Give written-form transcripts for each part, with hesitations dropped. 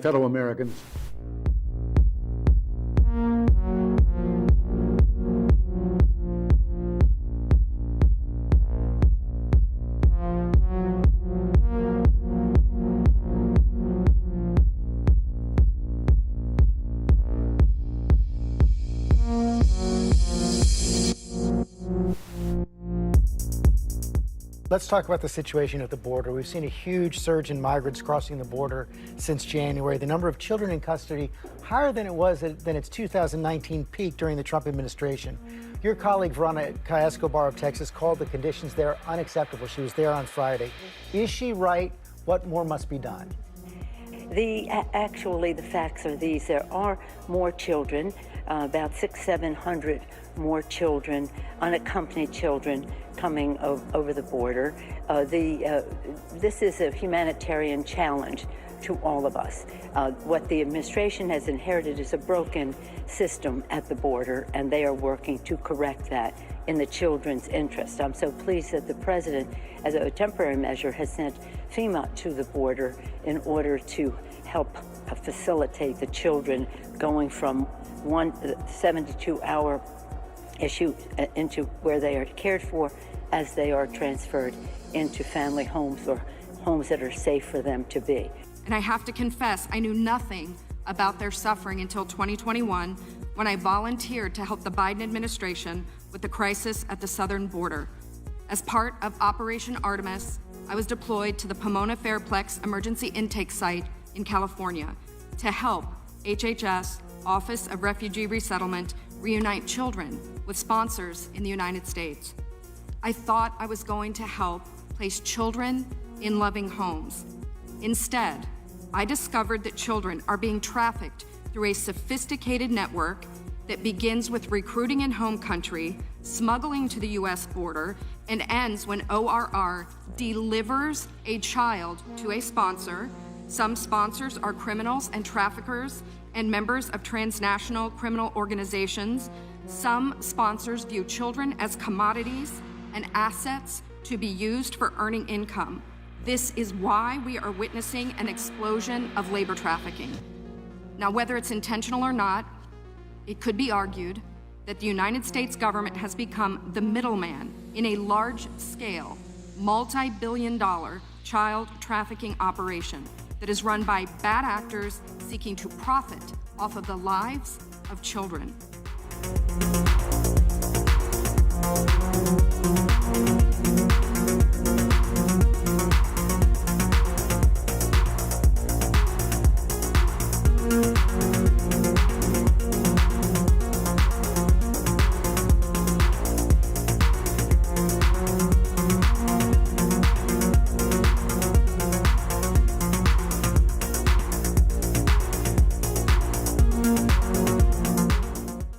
fellow Americans. Let's talk about the situation at the border. We've seen a huge surge in migrants crossing the border since January. The number of children in custody higher than it was than its 2019 peak during the Trump administration. Your colleague Veronica Escobar of Texas called the conditions there unacceptable. She was there on Friday. Is she right? What more must be done? Actually, the facts are these. There are more children, about 600-700 more children, unaccompanied children, coming over the border. This is a humanitarian challenge to all of us. What the administration has inherited is a broken system at the border, and they are working to correct that in the children's interest. I'm so pleased that the president, as a temporary measure, has sent FEMA to the border in order to help facilitate the children going from one 72-hour issue into where they are cared for as they are transferred into family homes or homes that are safe for them to be. And I have to confess, I knew nothing about their suffering until 2021 when I volunteered to help the Biden administration with the crisis at the southern border. As part of Operation Artemis, I was deployed to the Pomona Fairplex Emergency Intake Site in California to help HHS, Office of Refugee Resettlement, reunite children with sponsors in the United States. I thought I was going to help place children in loving homes. Instead, I discovered that children are being trafficked through a sophisticated network that begins with recruiting in home country, smuggling to the U.S. border, and ends when ORR delivers a child to a sponsor. Some sponsors are criminals and traffickers and members of transnational criminal organizations. Some sponsors view children as commodities and assets to be used for earning income. This is why we are witnessing an explosion of labor trafficking. Now, whether it's intentional or not, it could be argued that the United States government has become the middleman in a large-scale, multi-billion-dollar child trafficking operation that is run by bad actors seeking to profit off of the lives of children.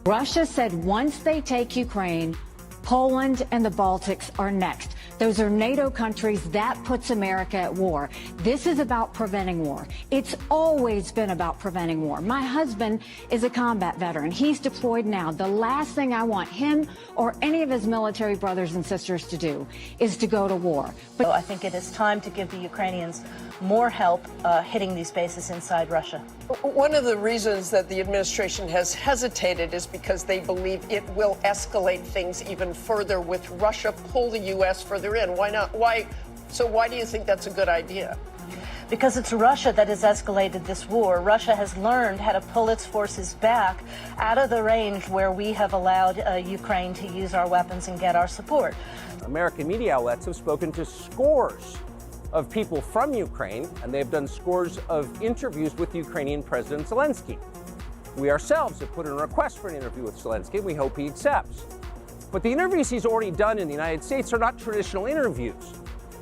Russia said once they take Ukraine, Poland and the Baltics are next. Those are NATO countries. That puts America at war. This is about preventing war. It's always been about preventing war. My husband is a combat veteran. He's deployed now. The last thing I want him or any of his military brothers and sisters to do is to go to war. But I think it is time to give the Ukrainians more help hitting these bases inside Russia. One of the reasons that the administration has hesitated is because they believe it will escalate things even further with Russia pull the U.S. further in. Why not? Why do you think that's a good idea? Because it's Russia that has escalated this war. Russia has learned how to pull its forces back out of the range where we have allowed Ukraine to use our weapons and get our support. American media outlets have spoken to scores of people from Ukraine, and they've done scores of interviews with Ukrainian President Zelensky. We ourselves have put in a request for an interview with Zelensky, and we hope he accepts. But the interviews he's already done in the United States are not traditional interviews.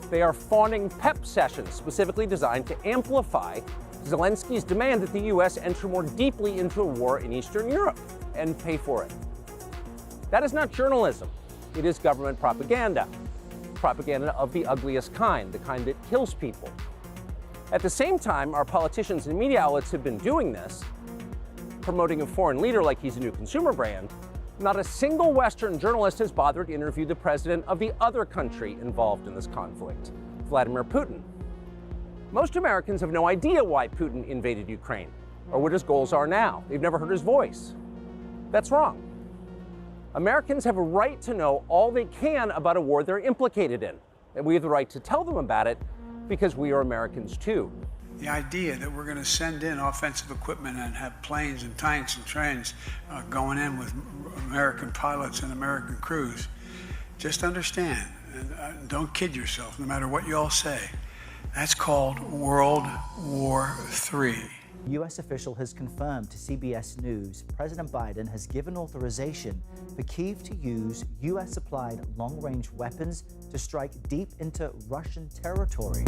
They are fawning pep sessions specifically designed to amplify Zelensky's demand that the U.S. enter more deeply into a war in Eastern Europe and pay for it. That is not journalism. It is government propaganda. Propaganda of the ugliest kind, the kind that kills people. At the same time, our politicians and media outlets have been doing this, promoting a foreign leader like he's a new consumer brand. Not a single Western journalist has bothered to interview the president of the other country involved in this conflict, Vladimir Putin. Most Americans have no idea why Putin invaded Ukraine or what his goals are now. They've never heard his voice. That's wrong. Americans have a right to know all they can about a war they're implicated in, and we have the right to tell them about it because we are Americans too. The idea that we're going to send in offensive equipment and have planes and tanks and trains going in with American pilots and American crews, just understand, and don't kid yourself, no matter what you all say, that's called World War III. A U.S. official has confirmed to CBS News President Biden has given authorization for Kyiv to use U.S.-supplied long-range weapons to strike deep into Russian territory.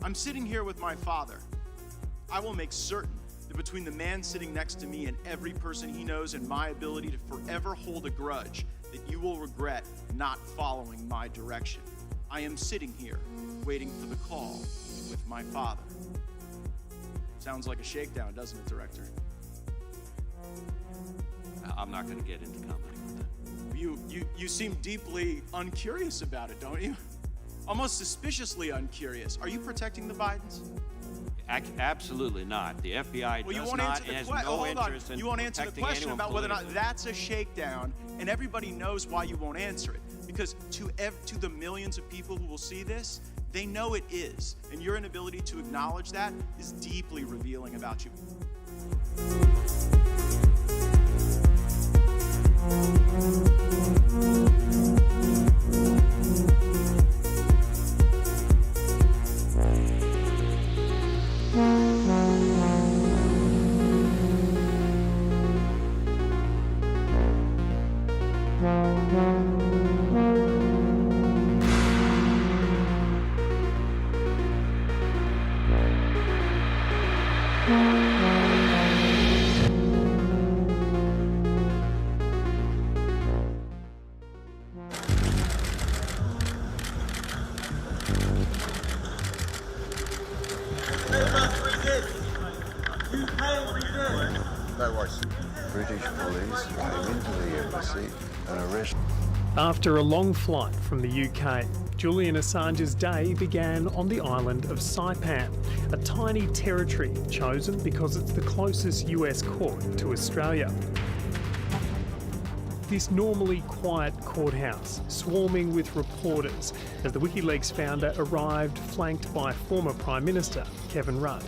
I'm sitting here with my father. I will make certain that between the man sitting next to me and every person he knows and my ability to forever hold a grudge, that you will regret not following my direction. I am sitting here waiting for the call with my father. Sounds like a shakedown, doesn't it, Director? I'm not going to get into commenting on that. You seem deeply uncurious about it, don't you? Almost suspiciously uncurious. Are you protecting the Bidens? Absolutely not. The FBI does not and has no interest in you won't answer the protecting question anyone about whether or not politically. that's a shakedown, and everybody knows why you won't answer it. Because to the millions of people who will see this, they know it is. And your inability to acknowledge that is deeply revealing about you. British police came into the embassy and arrested. After a long flight from the UK, Julian Assange's day began on the island of Saipan, a tiny territory chosen because it's the closest US court to Australia. This normally quiet courthouse, swarming with reporters, as the WikiLeaks founder arrived flanked by former Prime Minister Kevin Rudd.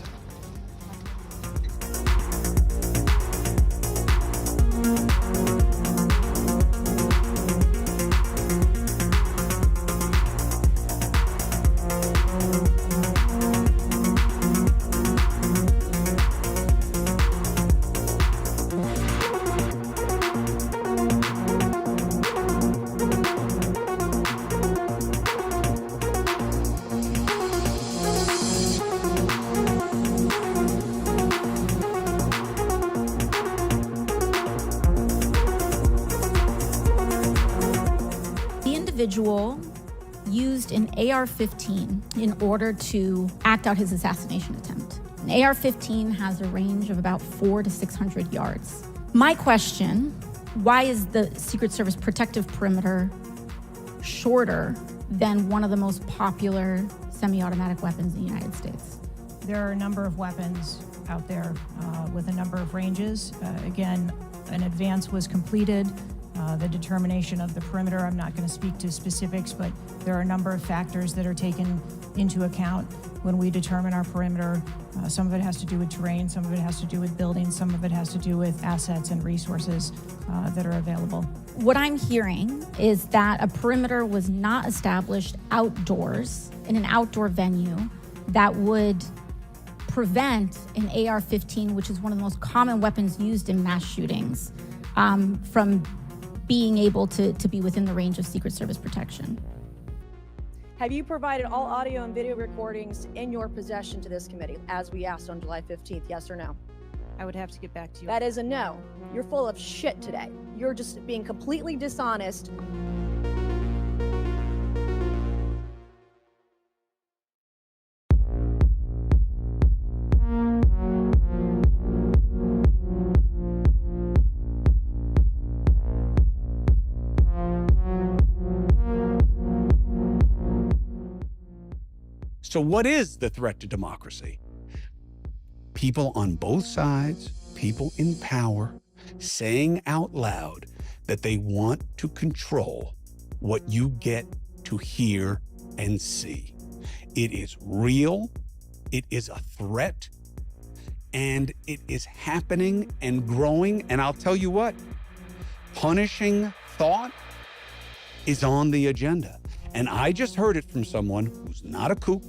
Individual used an AR-15 in order to act out his assassination attempt. An AR-15 has a range of about 400 to 600 yards. My question, why is the Secret Service protective perimeter shorter than one of the most popular semi-automatic weapons in the United States? There are a number of weapons out there with a number of ranges. Again, an advance was completed. The determination of the perimeter, I'm not going to speak to specifics, but there are a number of factors that are taken into account when we determine our perimeter. Some of it has to do with terrain, some of it has to do with buildings, some of it has to do with assets and resources that are available. What I'm hearing is that a perimeter was not established outdoors in an outdoor venue that would prevent an AR-15, which is one of the most common weapons used in mass shootings, from being able to be within the range of Secret Service protection. Have you provided all audio and video recordings in your possession to this committee, as we asked on July 15th, yes or no? I would have to get back to you. That is a no. You're full of shit today. You're just being completely dishonest. So what is the threat to democracy? People on both sides, people in power, saying out loud that they want to control what you get to hear and see. It is real, it is a threat, and it is happening and growing. And I'll tell you what, punishing thought is on the agenda. And I just heard it from someone who's not a kook,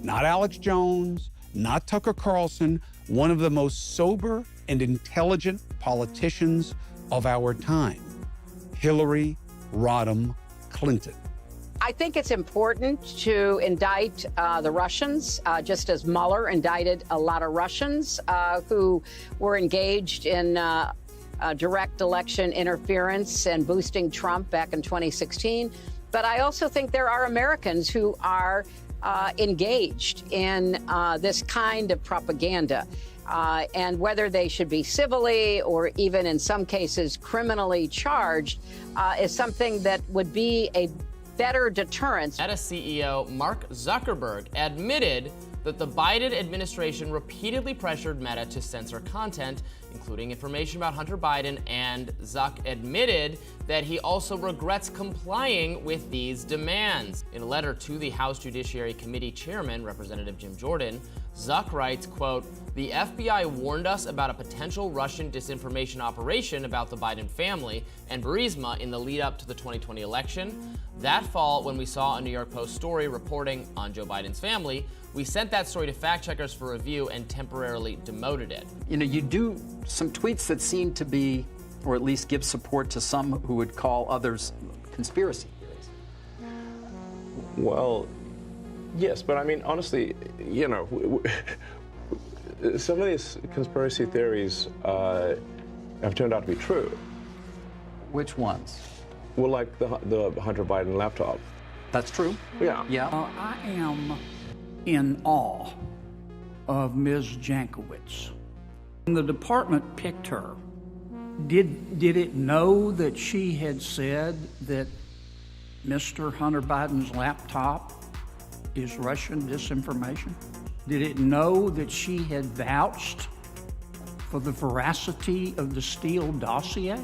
not Alex Jones, not Tucker Carlson, one of the most sober and intelligent politicians of our time, Hillary Rodham Clinton. I think it's important to indict the Russians, just as Mueller indicted a lot of Russians who were engaged in direct election interference and boosting Trump back in 2016. But I also think there are Americans who are engaged in this kind of propaganda. And whether they should be civilly or even in some cases criminally charged is something that would be a better deterrent. Meta CEO Mark Zuckerberg admitted that the Biden administration repeatedly pressured Meta to censor content, including information about Hunter Biden, and Zuck admitted that he also regrets complying with these demands. In a letter to the House Judiciary Committee Chairman, Representative Jim Jordan, Zuck writes, quote, "The FBI warned us about a potential Russian disinformation operation about the Biden family and Burisma in the lead up to the 2020 election. That fall, when we saw a New York Post story reporting on Joe Biden's family, we sent that story to fact checkers for review and temporarily demoted it." You know, you do some tweets that seem to be, or at least give support to some who would call others conspiracy theories. Well, yes, but I mean, honestly, you know, some of these conspiracy theories have turned out to be true. Which ones? Well, like the Hunter Biden laptop. That's true. Yeah. Yeah. I am in awe of Ms. Jankowicz. When the department picked her, did it know that she had said that Mr. Hunter Biden's laptop is Russian disinformation? Did it know that she had vouched for the veracity of the Steele dossier?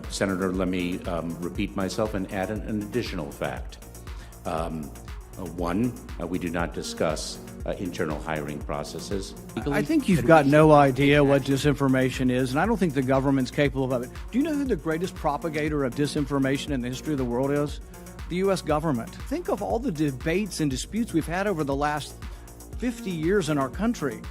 Senator, let me repeat myself and add an additional fact. One, we do not discuss internal hiring processes. I think you've got no idea what disinformation is, and I don't think the government's capable of it. Do you know who the greatest propagator of disinformation in the history of the world is? The U.S. government. Think of all the debates and disputes we've had over the last 50 years in our country.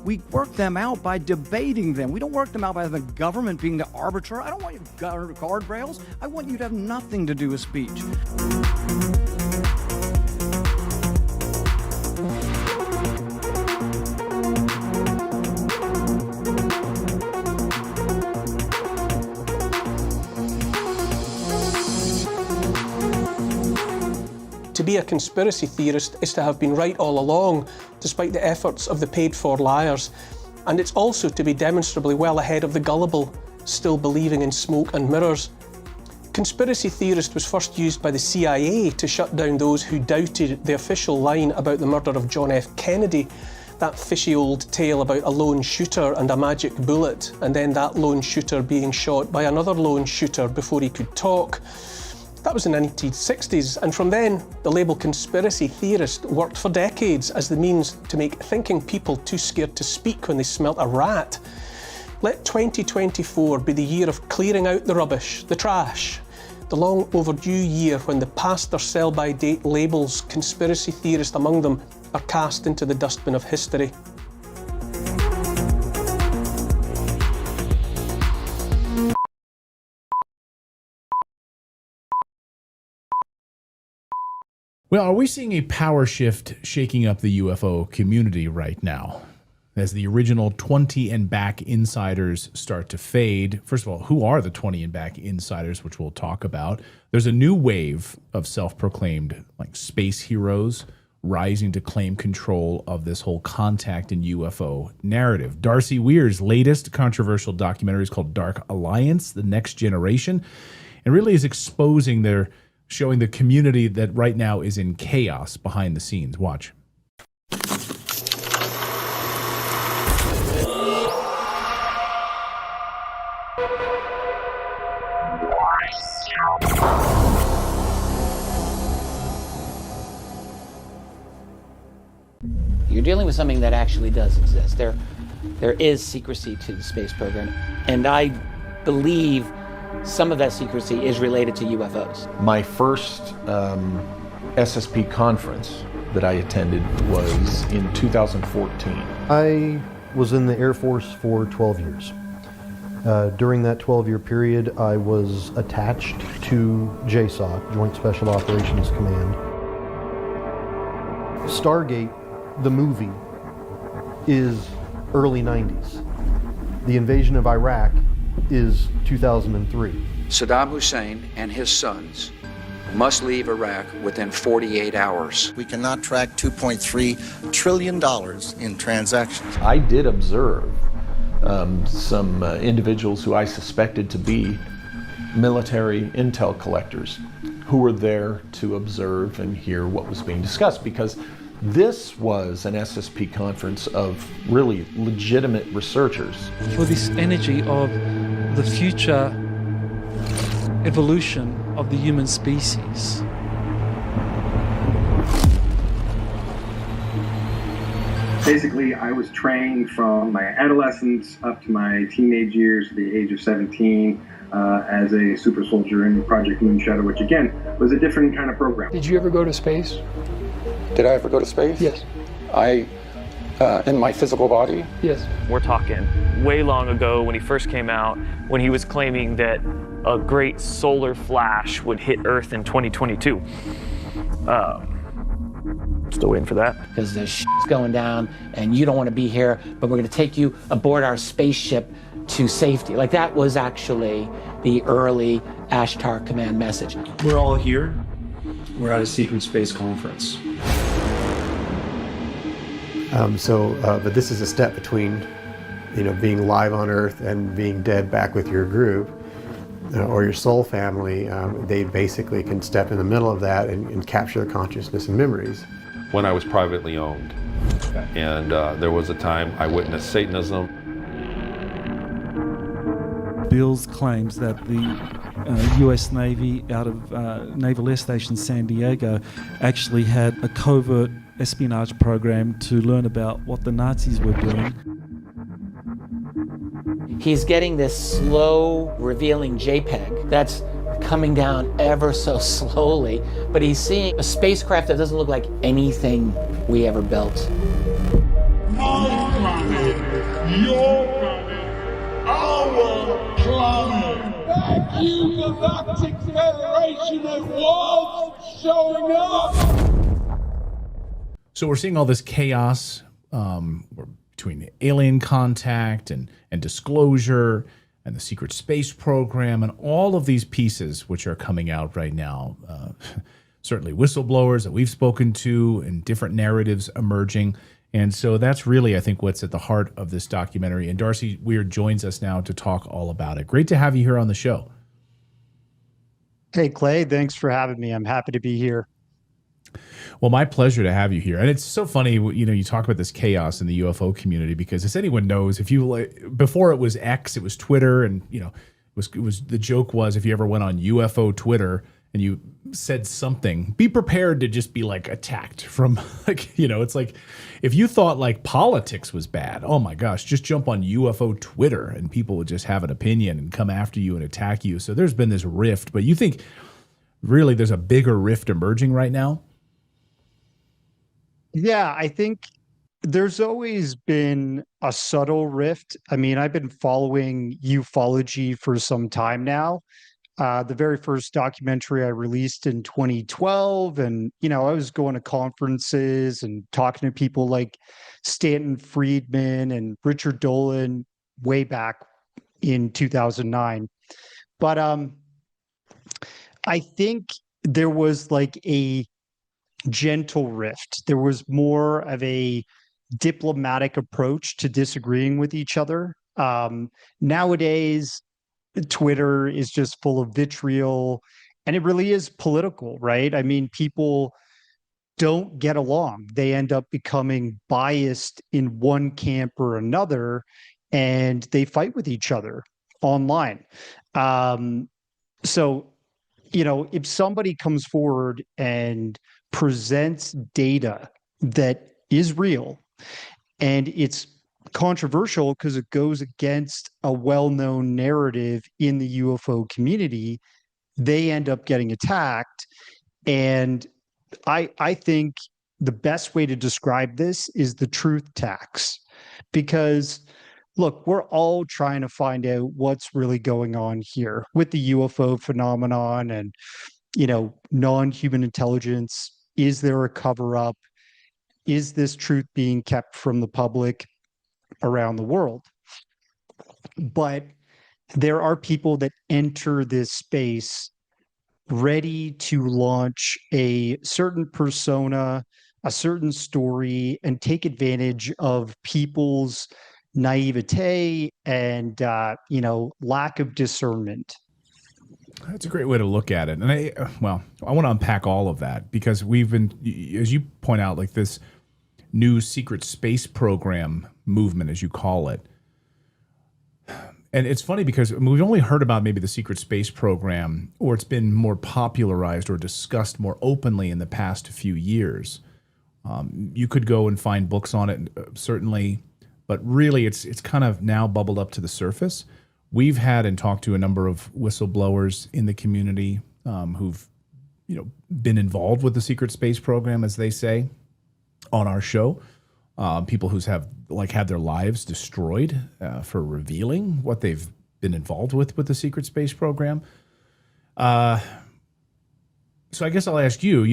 We work them out by debating them. We don't work them out by the government being the arbiter. I don't want you guardrails. I want you to have nothing to do with speech. To be a conspiracy theorist is to have been right all along, despite the efforts of the paid-for liars. And it's also to be demonstrably well ahead of the gullible, still believing in smoke and mirrors. Conspiracy theorist was first used by the CIA to shut down those who doubted the official line about the murder of John F. Kennedy, that fishy old tale about a lone shooter and a magic bullet, and then that lone shooter being shot by another lone shooter before he could talk. That was in the 1960s, and from then, the label conspiracy theorist worked for decades as the means to make thinking people too scared to speak when they smelt a rat. Let 2024 be the year of clearing out the rubbish, the trash, the long overdue year when the past or sell-by-date labels, conspiracy theorist among them, are cast into the dustbin of history. Well, are we seeing a power shift shaking up the UFO community right now? As the original 20 and back insiders start to fade. First of all, who are the 20 and back insiders, which we'll talk about? There's a new wave of self-proclaimed like space heroes rising to claim control of this whole contact and UFO narrative. Darcy Weir's latest controversial documentary is called Dark Alliance, The Next Generation, and really is showing the community that right now is in chaos behind the scenes. Watch. You're dealing with something that actually does exist. There is secrecy to the space program, and I believe some of that secrecy is related to UFOs. My first SSP conference that I attended was in 2014. I was in the Air Force for 12 years. During that 12-year period, I was attached to JSOC, Joint Special Operations Command. Stargate, the movie, is early 90s. The invasion of Iraq is 2003. Saddam Hussein and his sons must leave Iraq within 48 hours. We cannot track $2.3 trillion in transactions. I did observe some individuals who I suspected to be military intel collectors who were there to observe and hear what was being discussed, because this was an SSP conference of really legitimate researchers. For this energy of the future evolution of the human species. Basically, I was trained from my adolescence up to my teenage years, to the age of 17, as a super soldier in Project Moonshadow, which again was a different kind of program. Did you ever go to space? Did I ever go to space? Yes. In my physical body? Yes. We're talking way long ago when he first came out, when he was claiming that a great solar flash would hit Earth in 2022. Still waiting for that. Because there's shit's going down and you don't want to be here, but we're going to take you aboard our spaceship to safety. Like, that was actually the early Ashtar Command message. We're all here. We're at a secret space conference. But this is a step between, being live on Earth and being dead back with your group or your soul family. They basically can step in the middle of that and capture the consciousness and memories. When I was privately owned, and there was a time I witnessed Satanism. Bills claims that the U.S. Navy out of Naval Air Station San Diego actually had a covert espionage program to learn about what the Nazis were doing. He's getting this slow revealing JPEG that's coming down ever so slowly, but he's seeing a spacecraft that doesn't look like anything we ever built. My planet, your planet, our planet. Thank you, Galactic Federation of Worlds, showing up. So we're seeing all this chaos between alien contact and disclosure and the secret space program and all of these pieces which are coming out right now. Certainly whistleblowers that we've spoken to and different narratives emerging. And so that's really, I think, what's at the heart of this documentary. And Darcy Weir joins us now to talk all about it. Great to have you here on the show. Hey, Clay, thanks for having me. I'm happy to be here. Well, my pleasure to have you here. And it's so funny, you talk about this chaos in the UFO community, because as anyone knows, if you before it was X, it was Twitter, and it was the joke was if you ever went on UFO Twitter and you said something, be prepared to just be attacked from it's like if you thought politics was bad, oh my gosh, just jump on UFO Twitter and people would just have an opinion and come after you and attack you. So there's been this rift, but you think really there's a bigger rift emerging right now? Yeah, I think there's always been a subtle rift. I mean, I've been following ufology for some time now. The very first documentary I released in 2012. And, I was going to conferences and talking to people like Stanton Friedman and Richard Dolan way back in 2009. But I think there was like a gentle rift. There was more of a diplomatic approach to disagreeing with each other. Nowadays, Twitter is just full of vitriol, and it really is political, right? I mean, people don't get along. They end up becoming biased in one camp or another, and they fight with each other online. So, if somebody comes forward and presents data that is real and it's controversial because it goes against a well-known narrative in the UFO community, they end up getting attacked. And I think the best way to describe this is the truth tax, because look, we're all trying to find out what's really going on here with the UFO phenomenon and, non-human intelligence. Is there a cover-up? Is this truth being kept from the public around the world? But there are people that enter this space ready to launch a certain persona, a certain story, and take advantage of people's naivete and lack of discernment. That's a great way to look at it. And I want to unpack all of that, because we've been, as you point out, like this new secret space program movement, as you call it. And it's funny because we've only heard about maybe the secret space program, or it's been more popularized or discussed more openly in the past few years. You could go and find books on it, certainly, but really it's kind of now bubbled up to the surface. We've had and talked to a number of whistleblowers in the community who've been involved with the secret space program, as they say, on our show. People who have had their lives destroyed for revealing what they've been involved with the secret space program. So I guess I'll ask you,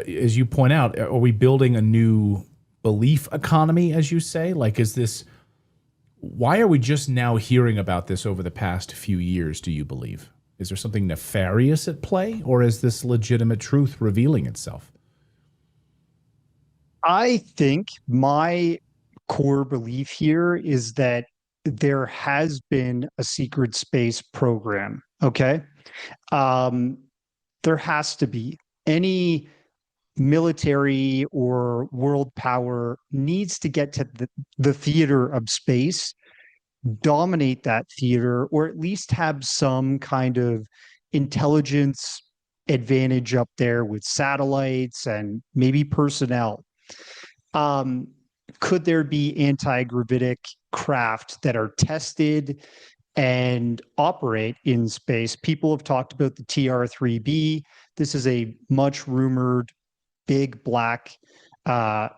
as you point out, are we building a new belief economy, as you say? Why are we just now hearing about this over the past few years, do you believe? Is there something nefarious at play, or is this legitimate truth revealing itself? I think my core belief here is that there has been a secret space program. Okay. There has to be. Any military or world power needs to get to the theater of space, dominate that theater, or at least have some kind of intelligence advantage up there with satellites and maybe personnel. Could there be anti-gravitic craft that are tested and operate in space? People have talked about the TR-3B. This is a much rumored big black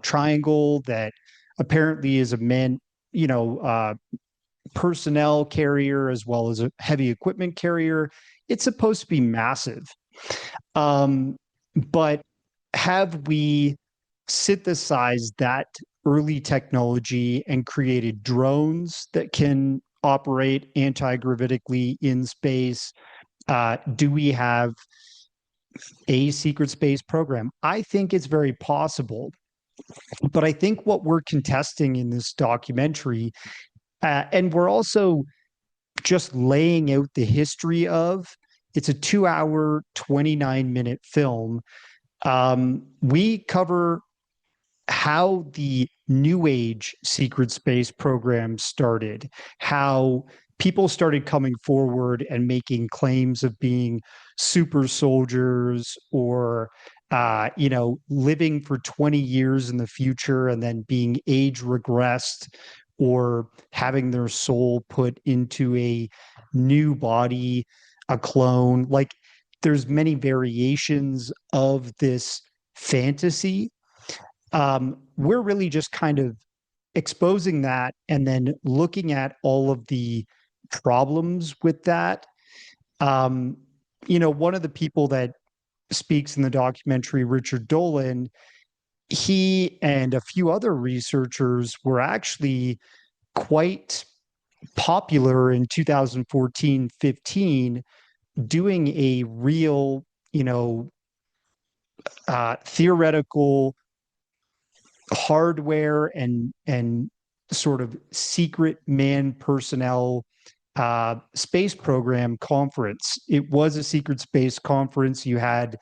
triangle that apparently is a personnel carrier as well as a heavy equipment carrier. It's supposed to be massive. But have we synthesized that early technology and created drones that can operate anti-gravitically in space? Do we have a secret space program? I think it's very possible. But I think what we're contesting in this documentary, and we're also just laying out the history of, it's a 2-hour, 29-minute film. We cover how the New Age secret space program started, how people started coming forward and making claims of being super soldiers or, living for 20 years in the future and then being age regressed or having their soul put into a new body, a clone. Like, there's many variations of this fantasy. We're really just kind of exposing that and then looking at all of the problems with that. one of the people that speaks in the documentary, Richard Dolan, he and a few other researchers were actually quite popular in 2014-15 doing a real, theoretical hardware and sort of secret man personnel space program conference. It was a secret space conference. You had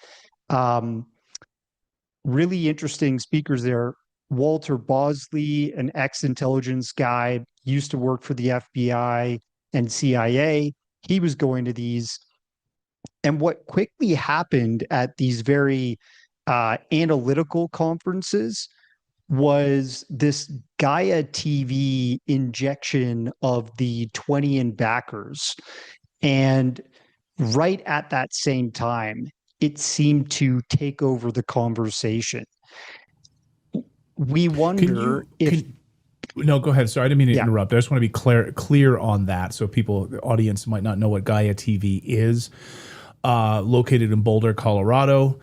really interesting speakers there. Walter Bosley, an ex-intelligence guy, used to work for the FBI and CIA. He was going to these. And what quickly happened at these very analytical conferences was this Gaia TV injection of the 20 and backers. And right at that same time, it seemed to take over the conversation. We wonder no, go ahead. Sorry, I didn't mean to interrupt. I just want to be clear on that, so the audience might not know what Gaia TV is. Located in Boulder, Colorado.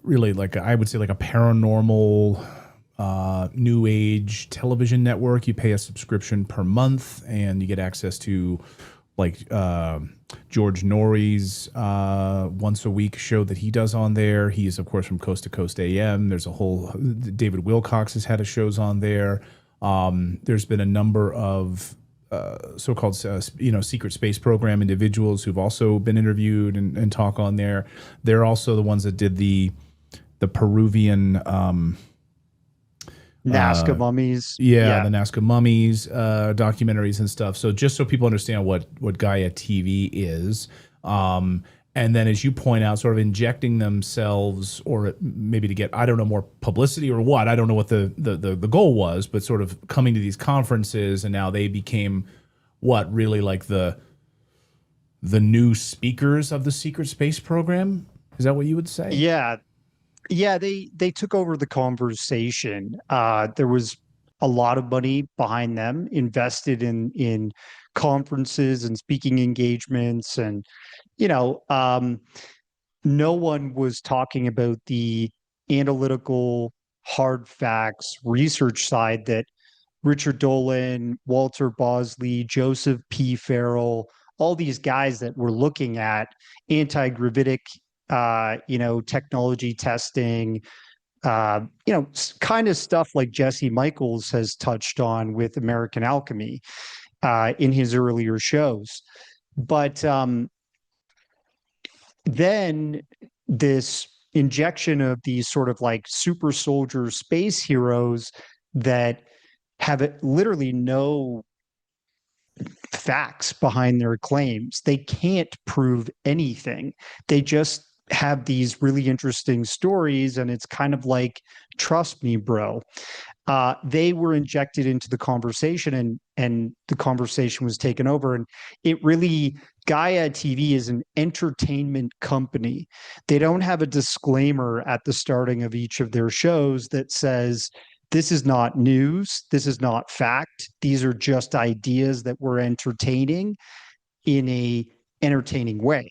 Really, I would say, like a paranormal, new age television network. You pay a subscription per month, and you get access to George Norrie's once a week show that he does on there. He is, of course, from Coast to Coast AM. There's a whole David Wilcox has had his shows on there. There's been a number of so-called secret space program individuals who've also been interviewed and talk on there. They're also the ones that did the Peruvian Nazca mummies. The Nazca mummies documentaries and stuff. So just so people understand what Gaia TV is, and then as you point out, sort of injecting themselves, or maybe to get, I don't know, more publicity or what. I don't know what the goal was, but sort of coming to these conferences, and now they became really like the new speakers of the secret space program. Is that what you would say? Yeah, they took over the conversation. There was a lot of money behind them invested in conferences and speaking engagements, and no one was talking about the analytical hard facts research side that Richard Dolan, Walter Bosley, Joseph P. Farrell, all these guys that were looking at anti-gravitic technology testing, kind of stuff like Jesse Michaels has touched on with American Alchemy in his earlier shows. But then this injection of these sort of like super soldier space heroes that have literally no facts behind their claims. They can't prove anything. They just have these really interesting stories, and it's kind of like, trust me, bro. They were injected into the conversation, and the conversation was taken over. And it really, Gaia TV is an entertainment company. They don't have a disclaimer at the starting of each of their shows that says, this is not news, this is not fact, these are just ideas that we're entertaining in a entertaining way.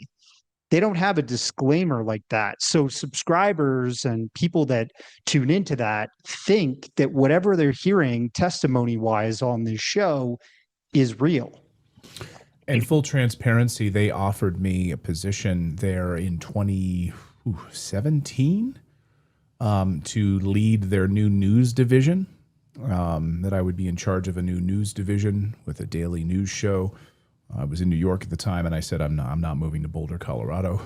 They don't have a disclaimer like that. So subscribers and people that tune into that think that whatever they're hearing testimony-wise on this show is real. And full transparency, they offered me a position there in 2017 to lead their new news division, that I would be in charge of a new news division with a daily news show. I was in New York at the time, and I said, I'm not moving to Boulder, Colorado.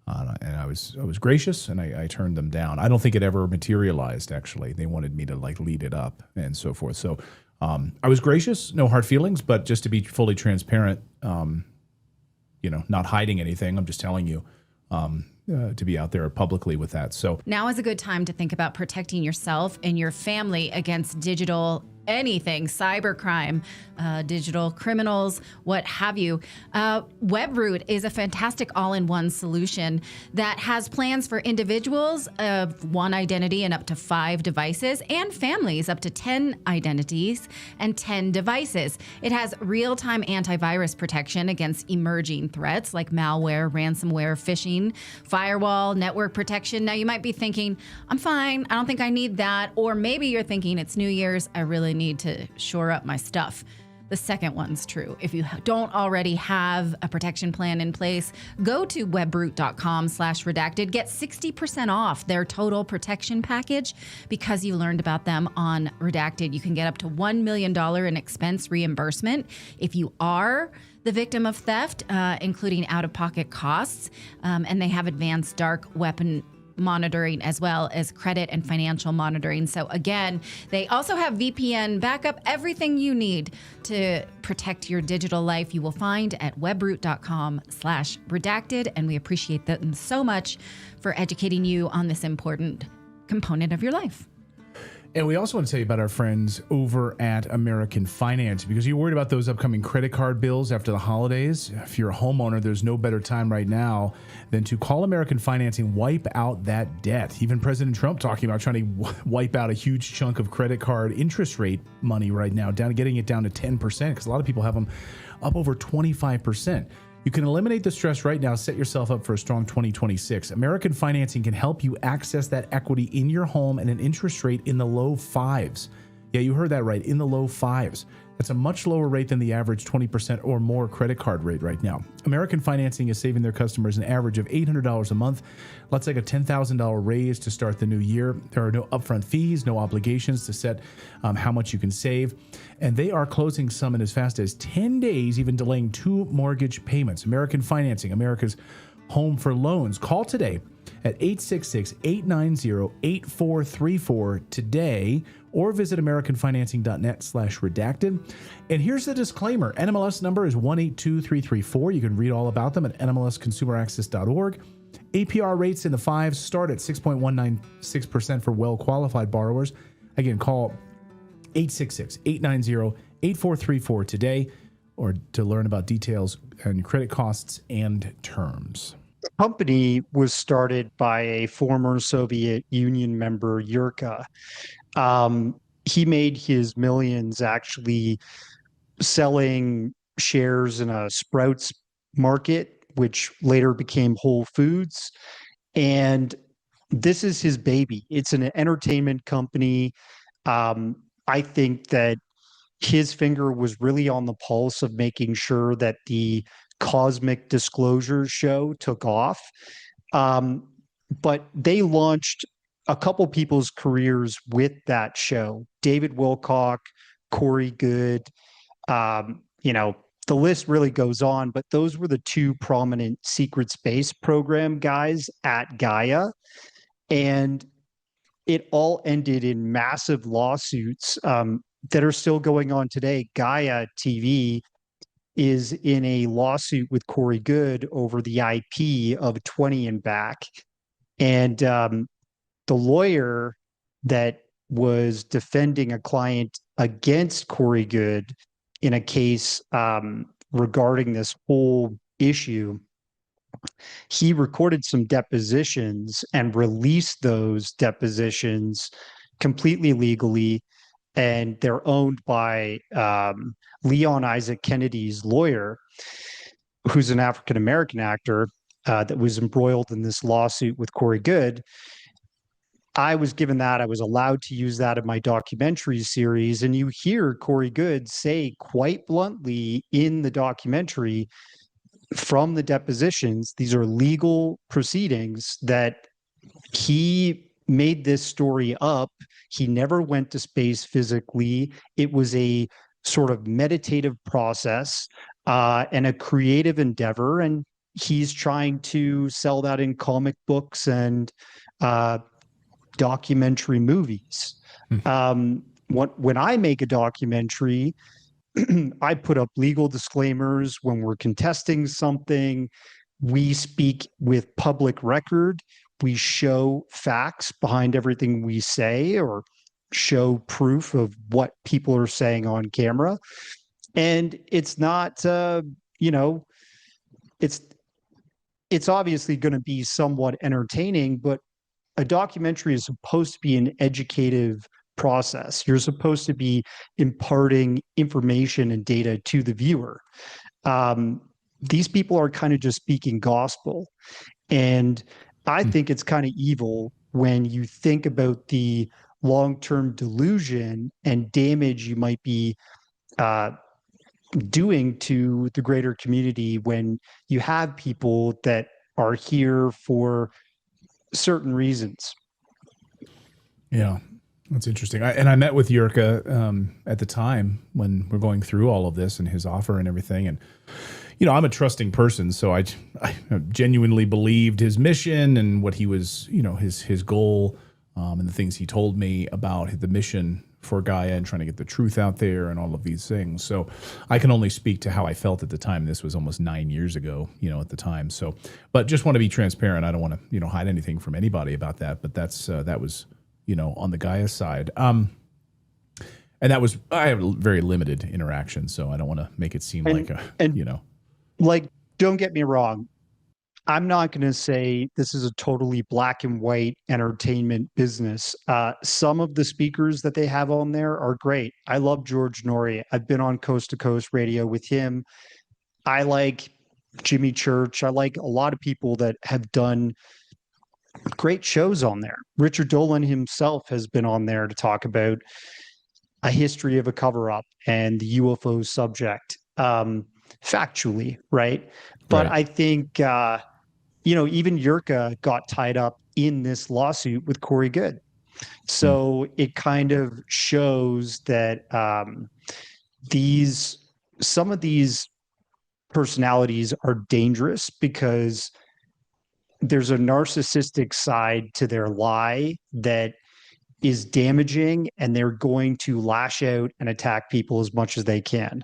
And I was gracious, and I turned them down. I don't think it ever materialized, actually. They wanted me to lead it up and so forth. So I was gracious, no hard feelings, but just to be fully transparent, not hiding anything. I'm just telling you to be out there publicly with that. So now is a good time to think about protecting yourself and your family against digital anything, cybercrime, digital criminals, what have you. WebRoot is a fantastic all-in-one solution that has plans for individuals of one identity and up to 5 devices, and families up to 10 identities and 10 devices. It has real-time antivirus protection against emerging threats like malware, ransomware, phishing, firewall, network protection. Now, you might be thinking, I'm fine, I don't think I need that. Or maybe you're thinking, it's New Year's, I really need to shore up my stuff. The second one's true. If you don't already have a protection plan in place, go to webroot.com/redacted. Get 60% off their total protection package because you learned about them on Redacted. You can get up to $1 million in expense reimbursement if you are the victim of theft, including out-of-pocket costs. And they have advanced dark weapon monitoring as well as credit and financial monitoring. So again, they also have VPN backup, everything you need to protect your digital life you will find at webroot.com/redacted. And we appreciate them so much for educating you on this important component of your life. And we also want to tell you about our friends over at American Finance, because you're worried about those upcoming credit card bills after the holidays. If you're a homeowner, there's no better time right now than to call American Finance and wipe out that debt. Even President Trump talking about trying to wipe out a huge chunk of credit card interest rate money right now, getting it down to 10%, because a lot of people have them up over 25%. You can eliminate the stress right now. Set yourself up for a strong 2026. American Financing can help you access that equity in your home at an interest rate in the low 5s. Yeah, you heard that right, in the low 5s. That's a much lower rate than the average 20% or more credit card rate right now. American Financing is saving their customers an average of $800 a month. That's like a $10,000 raise to start the new year. There are no upfront fees, no obligations to set how much you can save. And they are closing some in as fast as 10 days, even delaying 2 mortgage payments. American Financing, America's home for loans. Call today at 866-890-8434 today, or visit americanfinancing.net/redacted. And here's the disclaimer. NMLS number is 182334. You can read all about them at nmlsconsumeraccess.org. APR rates in the 5s start at 6.196% for well-qualified borrowers. Again, call 866-890-8434 today, or to learn about details and credit costs and terms. The company was started by a former Soviet Union member, Yurka. He made his millions actually selling shares in a Sprouts market, which later became Whole Foods. And this is his baby. It's an entertainment company. I think that his finger was really on the pulse of making sure that the Cosmic Disclosures show took off. But they launched a couple people's careers with that show. David Wilcock, Corey Good, the list really goes on, but those were the 2 prominent secret space program guys at Gaia. And it all ended in massive lawsuits that are still going on today. Gaia TV is in a lawsuit with Corey Good over the IP of 20 and Back. And the lawyer that was defending a client against Corey Good in a case regarding this whole issue, he recorded some depositions and released those depositions completely legally, and they're owned by Leon Isaac Kennedy's lawyer, who's an African-American actor that was embroiled in this lawsuit with Corey Good. I was given that. I was allowed to use that in my documentary series. And you hear Corey Good say quite bluntly in the documentary from the depositions, these are legal proceedings, that he made this story up. He never went to space physically. It was a sort of meditative process and a creative endeavor. And he's trying to sell that in comic books and documentary movies. When I make a documentary, I put up legal disclaimers when we're contesting something. We speak with public record. We show facts behind everything we say, or show proof of what people are saying on camera. And it's not, you know, it's obviously going to be somewhat entertaining, but a documentary is supposed to be an educative process. You're supposed to be imparting information and data to the viewer. These people are kind of just speaking gospel. And I think it's kind of evil when you think about the long-term delusion and damage you might be doing to the greater community when you have people that are here for certain reasons. Yeah, that's interesting. I met with Yurka at the time when we're going through all of this and his offer and everything. And, you know, I'm a trusting person, so I genuinely believed his mission and what he was, you know, his goal and the things he told me about the mission for Gaia and trying to get the truth out there and all of these things. So I can only speak to how I felt at the time. This was almost 9 years ago, you know, at the time. So, but just want to be transparent. I don't want to, you know, hide anything from anybody about that. But that was, you know, on the Gaia side. And that was, I have very limited interaction, so I don't want to make it seem like you know. Like, don't get me wrong. I'm not going to say this is a totally black and white entertainment business. Some of the speakers that they have on there are great. I love George Norrie. I've been on Coast to Coast Radio with him. I like Jimmy Church. I like a lot of people that have done great shows on there. Richard Dolan himself has been on there to talk about a history of a cover-up and the UFO subject, factually, right? But I think, you know, even Yurka got tied up in this lawsuit with Corey Good. So it kind of shows that some of these personalities are dangerous because there's a narcissistic side to their lie that is damaging, and they're going to lash out and attack people as much as they can.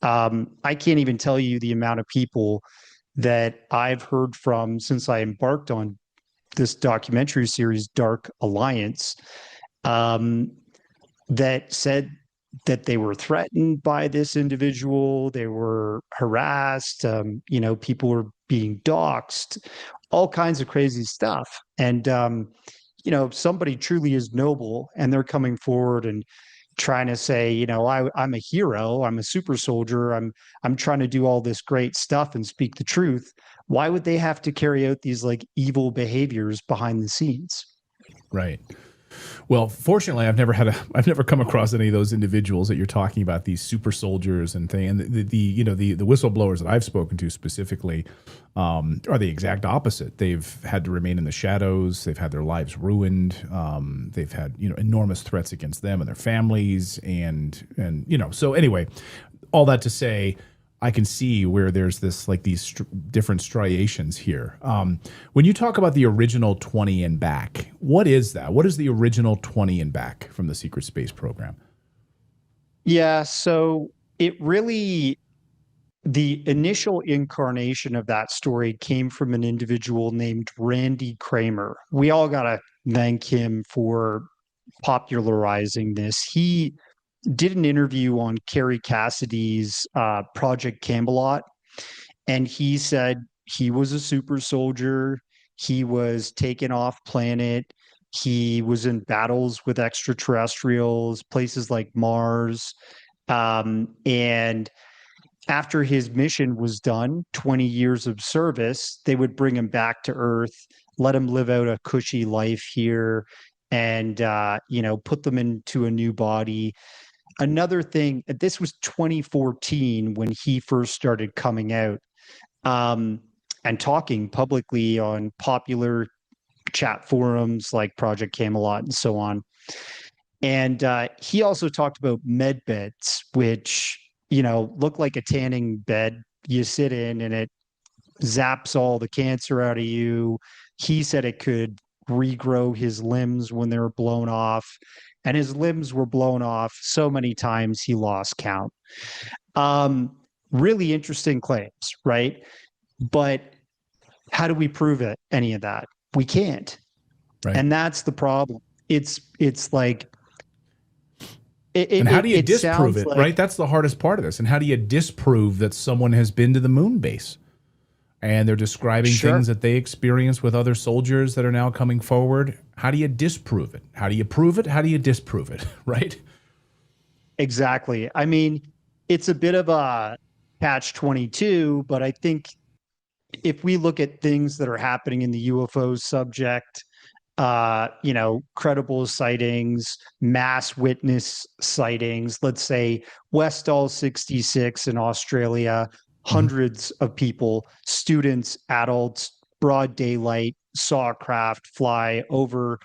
I can't even tell you the amount of people that I've heard from since I embarked on this documentary series, Dark Alliance, that said that they were threatened by this individual, they were harassed, you know, people were being doxxed, all kinds of crazy stuff. And, you know, if somebody truly is noble and they're coming forward and trying to say, you know, I'm a hero, I'm a super soldier, I'm trying to do all this great stuff and speak the truth, why would they have to carry out these like evil behaviors behind the scenes? Right. Well, fortunately, I've never come across any of those individuals that you're talking about, these super soldiers and things. And the you know, the whistleblowers that I've spoken to specifically are the exact opposite. They've had to remain in the shadows. They've had their lives ruined. They've had, you know, enormous threats against them and their families. And you know, so anyway, all that to say, I can see where there's this, like, these different striations here. When you talk about the original 20 and back, what is that? What is the original 20 and back from the Secret Space program? Yeah, so it really, the initial incarnation of that story came from an individual named Randy Kramer. We all got to thank him for popularizing this. He did an interview on Carrie Cassidy's Project Camelot, and he said he was a super soldier. He was taken off planet. He was in battles with extraterrestrials, places like Mars. And after his mission was done, 20 years of service, they would bring him back to Earth, let him live out a cushy life here, and, you know, put them into a new body. Another thing, this was 2014 when he first started coming out and talking publicly on popular chat forums like Project Camelot and so on. And he also talked about med beds, which, you know, look like a tanning bed you sit in and it zaps all the cancer out of you. He said it could regrow his limbs when they were blown off. And his limbs were blown off so many times he lost count. Really interesting claims, right? But how do we prove it? Any of that? We can't. Right. And that's the problem. It's like And how do you disprove it, like, right? That's the hardest part of this. And how do you disprove that someone has been to the moon base? And they're describing things that they experienced with other soldiers that are now coming forward. How do you disprove it? How do you prove it? How do you disprove it, right? Exactly. I mean, it's a bit of a catch-22, but I think if we look at things that are happening in the UFO subject, credible sightings, mass witness sightings, let's say Westall 66 in Australia, hundreds of people, students, adults, broad daylight, saw a craft fly over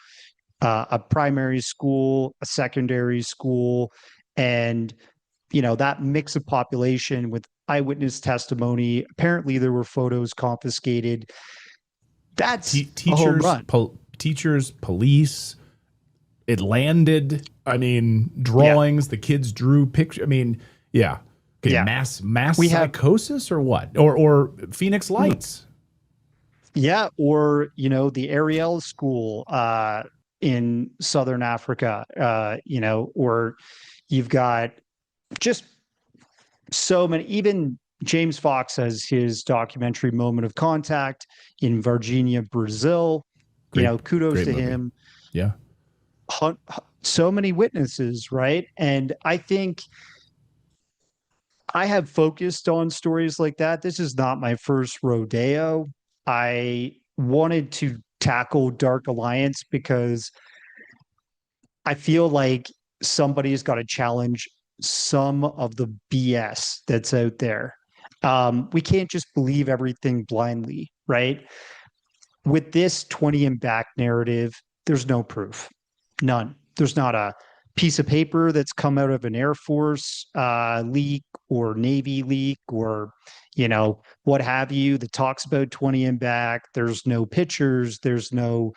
a primary school, a secondary school, and that mix of population with eyewitness testimony. Apparently, there were photos confiscated. That's a home run. Teachers, police. It landed. I mean, drawings. The kids drew pictures. I mean, yeah. Okay, Yeah. Mass psychosis or what? Or Phoenix Lights. Yeah, or the Ariel School in Southern Africa. Or you've got just so many. Even James Fox has his documentary Moment of Contact in Varginha, Brazil. Kudos to movie. him. Yeah. So many witnesses, right? And I think I have focused on stories like that. This is not my first rodeo. I wanted to tackle Dark Alliance because I feel like somebody's got to challenge some of the BS that's out there. We can't just believe everything blindly, right? With this 20 and back narrative, there's no proof. None. There's not a piece of paper that's come out of an Air Force leak or Navy leak or, what have you that talks about 20 and back. There's no pictures. There's no,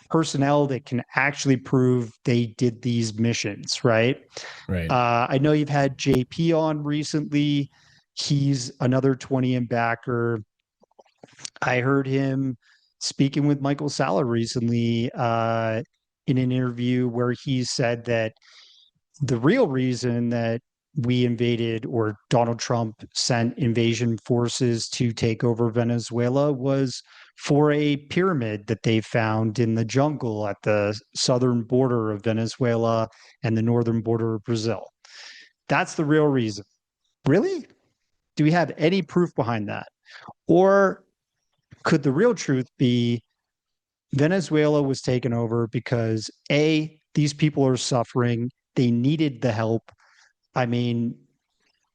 personnel that can actually prove they did these missions, right? Right. I know you've had JP on recently. He's another 20 and backer. I heard him speaking with Michael Salla recently in an interview where he said that the real reason that we invaded or Donald Trump sent invasion forces to take over Venezuela was for a pyramid that they found in the jungle at the southern border of Venezuela and the northern border of Brazil. That's the real reason. Really? Do we have any proof behind that? Or could the real truth be Venezuela was taken over because A, these people are suffering, they needed the help. I mean,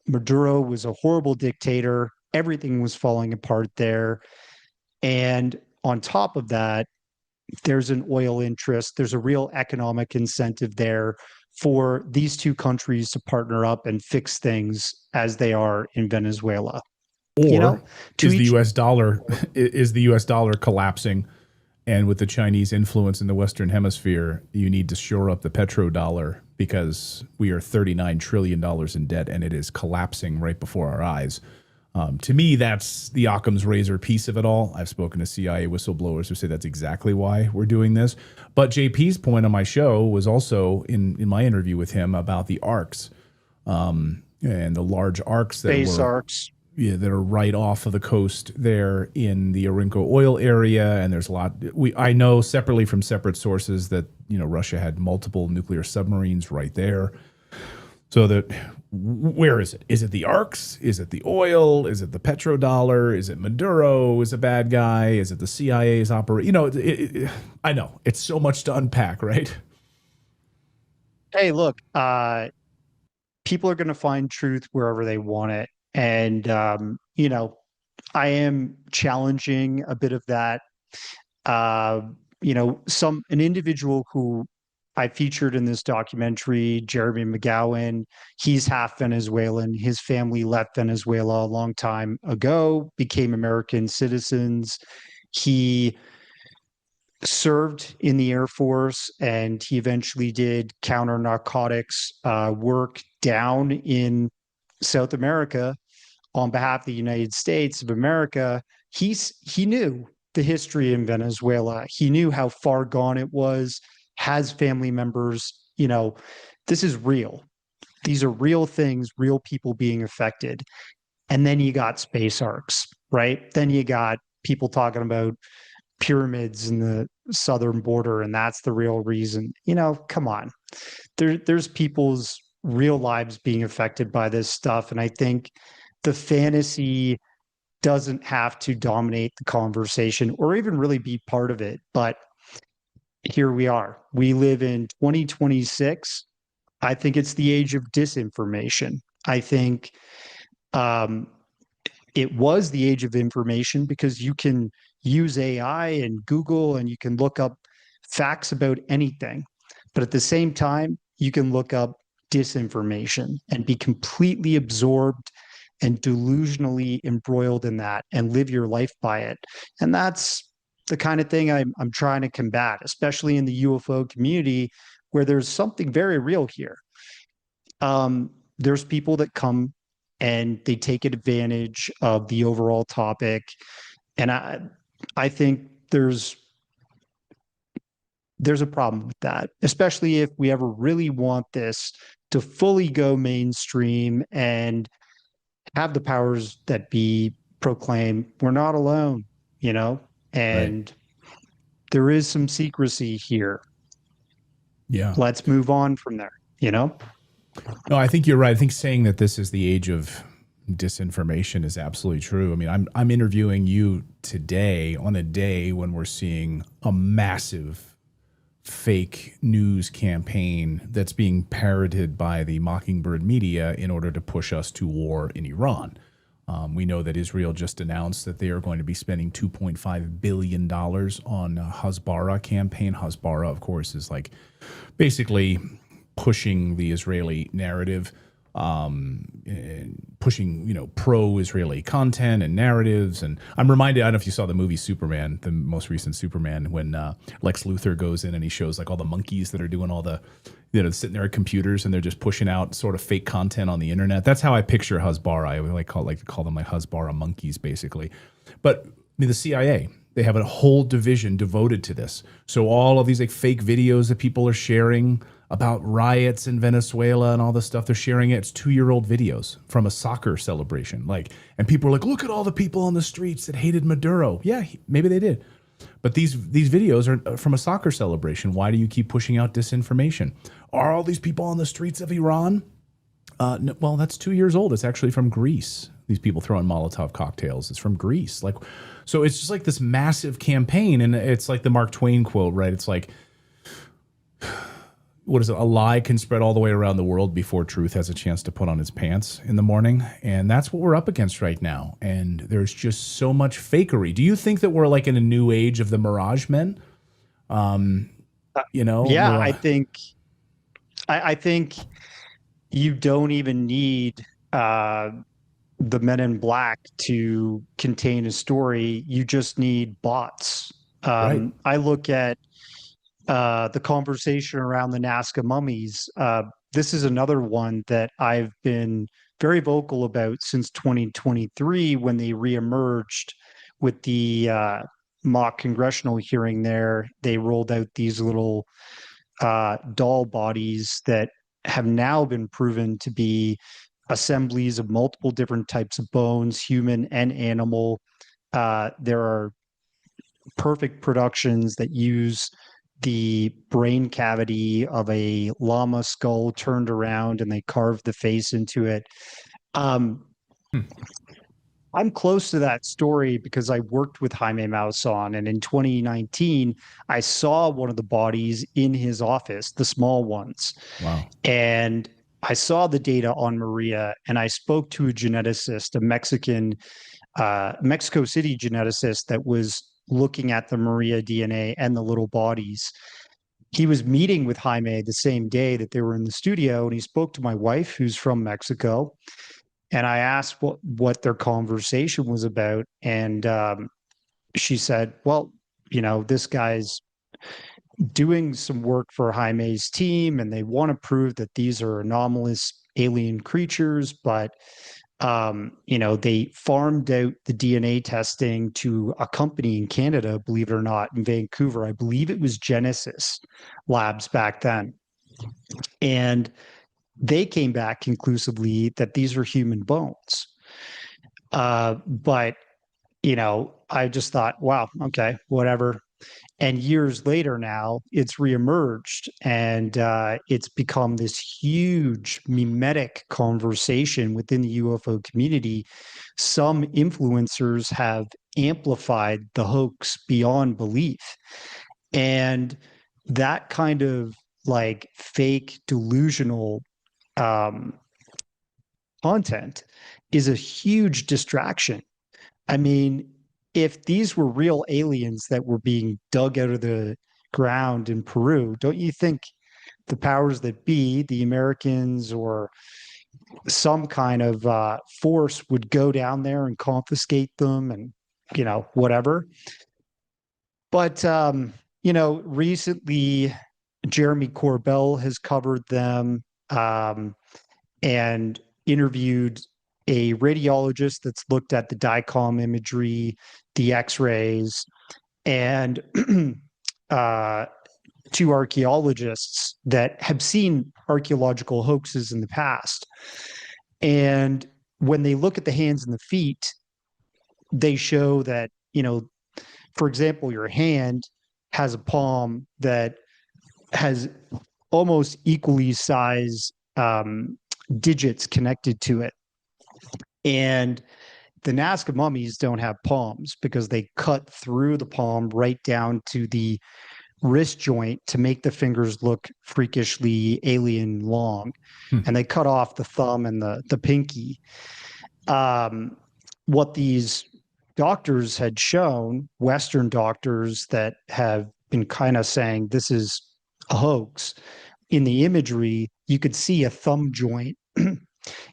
Maduro was a horrible dictator. Everything was falling apart there. And on top of that, there's an oil interest. There's a real economic incentive there for these two countries to partner up and fix things as they are in Venezuela. Or is the US dollar collapsing? And with the Chinese influence in the Western Hemisphere, you need to shore up the petrodollar because we are $39 trillion in debt and it is collapsing right before our eyes. To me, that's the Occam's razor piece of it all. I've spoken to CIA whistleblowers who say that's exactly why we're doing this. But JP's point on my show was also in my interview with him about the arcs and the large arcs arcs. Yeah, that are right off of the coast there in the Arinco oil area, and there's a lot. I know separately from separate sources that Russia had multiple nuclear submarines right there. So that where is it? Is it the arcs? Is it the oil? Is it the petrodollar? Is it Maduro is a bad guy? Is it the CIA's operation? I know it's so much to unpack, right? Hey, look, people are going to find truth wherever they want it. And, I am challenging a bit of that. An individual who I featured in this documentary, Jeremy McGowan, he's half Venezuelan. His family left Venezuela a long time ago, became American citizens. He served in the Air Force and he eventually did counter narcotics work down in South America on behalf of the United States of America. He knew the history in Venezuela. He knew how far gone it was, has family members you know, this is real. These are real things, real people being affected. And then you got space arcs, right? Then you got people talking about pyramids in the southern border, and that's the real reason. Come on. There's people's real lives being affected by this stuff. And I think the fantasy doesn't have to dominate the conversation or even really be part of it. But here we are. We live in 2026. I think it's the age of disinformation. I think it was the age of information because you can use AI and Google and you can look up facts about anything. But at the same time, you can look up disinformation and be completely absorbed and delusionally embroiled in that and live your life by it. And that's the kind of thing I'm trying to combat, especially in the UFO community where there's something very real here. There's people that come and they take advantage of the overall topic. And I think there's a problem with that, especially if we ever really want this to fully go mainstream and have the powers that be proclaim we're not alone, and there is some secrecy here. Yeah. Let's move on from there, No, I think you're right. I think saying that this is the age of disinformation is absolutely true. I mean, I'm interviewing you today on a day when we're seeing a massive fake news campaign that's being parroted by the Mockingbird media in order to push us to war in Iran. We know that Israel just announced that they are going to be spending $2.5 billion on a Hasbara campaign. Hasbara, of course, is like basically pushing the Israeli narrative, pushing, pro-Israeli content and narratives. And I'm reminded, I don't know if you saw the movie Superman, the most recent Superman, when Lex Luthor goes in and he shows like all the monkeys that are doing all the, sitting there at computers and they're just pushing out sort of fake content on the internet. That's how I picture Hasbara. I would like to call them like Hasbara monkeys, basically. But the CIA, they have a whole division devoted to this. So all of these like fake videos that people are sharing about riots in Venezuela and all this stuff, they're sharing it. It's 2-year-old videos from a soccer celebration. And people are like, look at all the people on the streets that hated Maduro. Yeah, maybe they did. But these videos are from a soccer celebration. Why do you keep pushing out disinformation? Are all these people on the streets of Iran? No, well, that's 2 years old. It's actually from Greece. These people throwing Molotov cocktails. It's from Greece. So it's just like this massive campaign. And it's like the Mark Twain quote, right? It's like, what is it? A lie can spread all the way around the world before truth has a chance to put on its pants in the morning. And that's what we're up against right now. And there's just so much fakery. Do you think that we're like in a new age of the Mirage Men? Yeah, I think you don't even need the Men in Black to contain a story. You just need bots. Right. I look at the conversation around the Nazca mummies. This is another one that I've been very vocal about since 2023 when they reemerged with the mock congressional hearing there. They rolled out these little doll bodies that have now been proven to be assemblies of multiple different types of bones, human and animal. There are perfect productions that use the brain cavity of a llama skull turned around and they carved the face into it. I'm close to that story because I worked with Jaime Maussan, and in 2019, I saw one of the bodies in his office, the small ones. Wow. And I saw the data on Maria, and I spoke to a geneticist, a Mexico City geneticist that was looking at the Maria DNA and the little bodies. He was meeting with Jaime the same day that they were in the studio, and he spoke to my wife, who's from Mexico. And I asked what their conversation was about. And she said, well, this guy's doing some work for Jaime's team, and they want to prove that these are anomalous alien creatures, but they farmed out the DNA testing to a company in Canada, believe it or not, in Vancouver. I believe it was Genesis Labs back then. And they came back conclusively that these are human bones. But, I just thought, wow, okay, whatever. And years later now, it's reemerged and it's become this huge mimetic conversation within the UFO community. Some influencers have amplified the hoax beyond belief. And that kind of like fake delusional content is a huge distraction. I mean, if these were real aliens that were being dug out of the ground in Peru, don't you think the powers that be, the Americans or some kind of force would go down there and confiscate them and, whatever? But, recently Jeremy Corbell has covered them and interviewed a radiologist that's looked at the DICOM imagery, the X-rays, and two archaeologists that have seen archaeological hoaxes in the past. And when they look at the hands and the feet, they show that, for example, your hand has a palm that has almost equally sized digits connected to it. And the Nazca mummies don't have palms because they cut through the palm right down to the wrist joint to make the fingers look freakishly alien long. And they cut off the thumb and the pinky. What these doctors had shown, Western doctors that have been kind of saying this is a hoax, in the imagery, you could see a thumb joint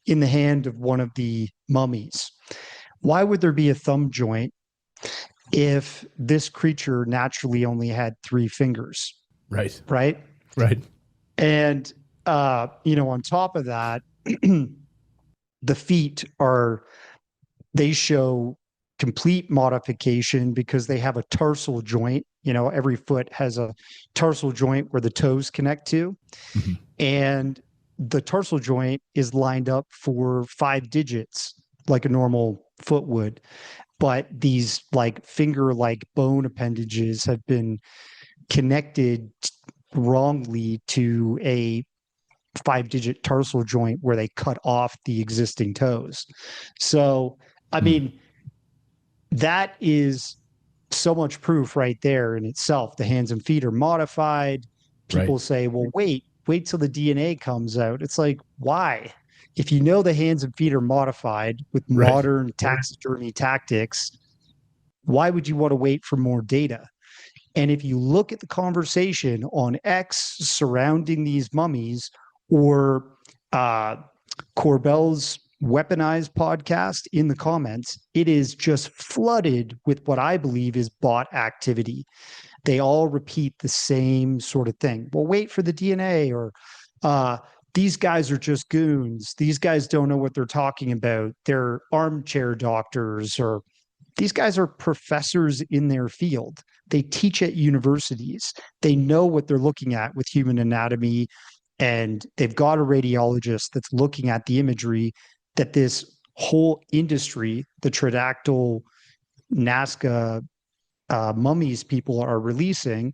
in the hand of one of the mummies. Why would there be a thumb joint if this creature naturally only had 3 fingers? Right. Right? Right. And, on top of that, the feet they show complete modification because they have a tarsal joint. Every foot has a tarsal joint where the toes connect to. Mm-hmm. And the tarsal joint is lined up for 5 digits like a normal foot would. But these like finger-like bone appendages have been connected wrongly to a 5-digit tarsal joint where they cut off the existing toes. So, I mean, that is so much proof right there in itself. The hands and feet are modified. People say, well, wait till the DNA comes out. It's like, why? If you know the hands and feet are modified with modern taxidermy tactics, why would you want to wait for more data? And if you look at the conversation on X surrounding these mummies or Corbell's Weaponized podcast in the comments, it is just flooded with what I believe is bot activity. They all repeat the same sort of thing. Well, wait for the DNA, or these guys are just goons. These guys don't know what they're talking about. They're armchair doctors, or these guys are professors in their field. They teach at universities. They know what they're looking at with human anatomy, and they've got a radiologist that's looking at the imagery that this whole industry, the pterodactyl Nazca mummies people are releasing,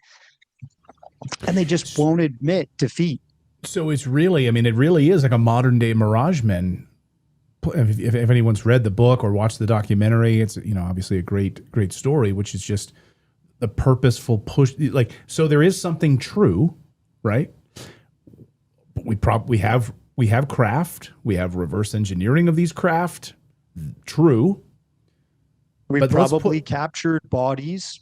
and they just won't admit defeat. So it's really, it really is like a modern day Mirage Men. If anyone's read the book or watched the documentary, it's, obviously a great story, which is just the purposeful push. Like, so there is something true, right? But we have craft. We have reverse engineering of these craft. True. We probably captured bodies.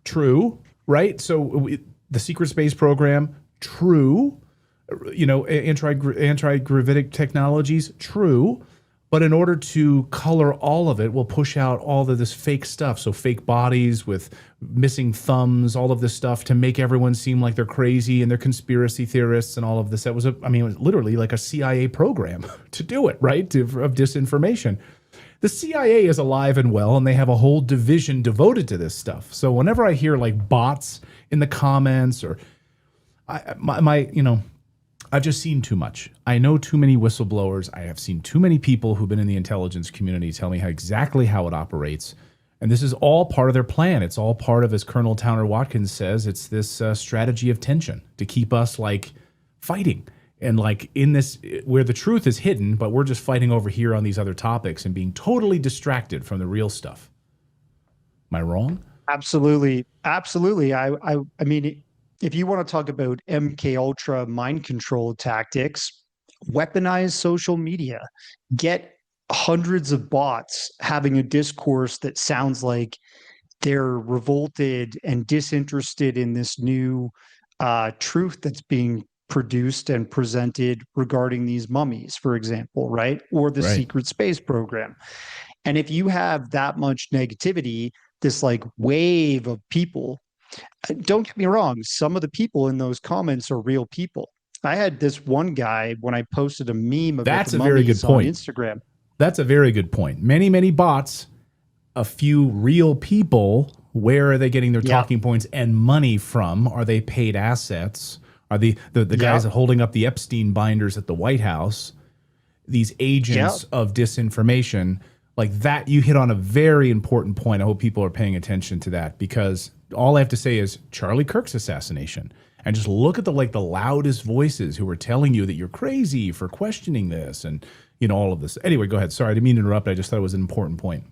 True. Right. So the secret space program. True. Anti-gravitic technologies. True. But in order to color all of it, we'll push out all of this fake stuff. So fake bodies with missing thumbs, all of this stuff to make everyone seem like they're crazy and they're conspiracy theorists and all of this. That was, it was literally like a CIA program to do it, right? Of disinformation. The CIA is alive and well, and they have a whole division devoted to this stuff. So whenever I hear like bots in the comments, or I've just seen too much. I know too many whistleblowers. I have seen too many people who've been in the intelligence community tell me exactly how it operates. And this is all part of their plan. It's all part of, as Colonel Towner Watkins says, it's this strategy of tension to keep us like fighting. And like in this, where the truth is hidden, but we're just fighting over here on these other topics and being totally distracted from the real stuff. Am I wrong? Absolutely. Absolutely. I mean, if you want to talk about MK Ultra mind control tactics, weaponize social media, get hundreds of bots having a discourse that sounds like they're revolted and disinterested in this new truth that's being produced and presented regarding these mummies, for example, right? Or the secret space program. And if you have that much negativity, this like wave of people, don't get me wrong, some of the people in those comments are real people. I had this one guy when I posted a meme of That's the a very good point on Instagram. That's a very good point. Many, many bots, a few real people. Where are they getting their talking points and money from? Are they paid assets? Are the guys holding up the Epstein binders at the White House? These agents of disinformation, like that, you hit on a very important point. I hope people are paying attention to that, because all I have to say is Charlie Kirk's assassination. And just look at the loudest voices who are telling you that you're crazy for questioning this and, you know, all of this. Anyway, go ahead. Sorry, I didn't mean to interrupt. I just thought it was an important point.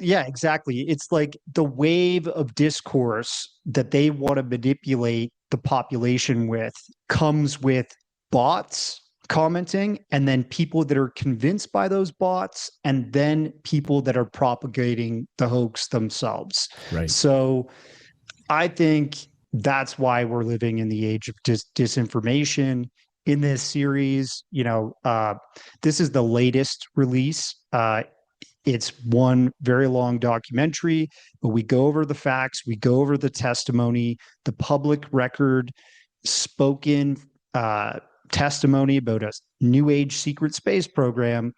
Yeah, exactly. It's like the wave of discourse that they want to manipulate the population with comes with bots commenting, and then people that are convinced by those bots, and then people that are propagating the hoax themselves. Right. So I think that's why we're living in the age of disinformation. In this series, you know, this is the latest release. It's one very long documentary, but we go over the facts, we go over the testimony, the public record, spoken testimony about a new age secret space program.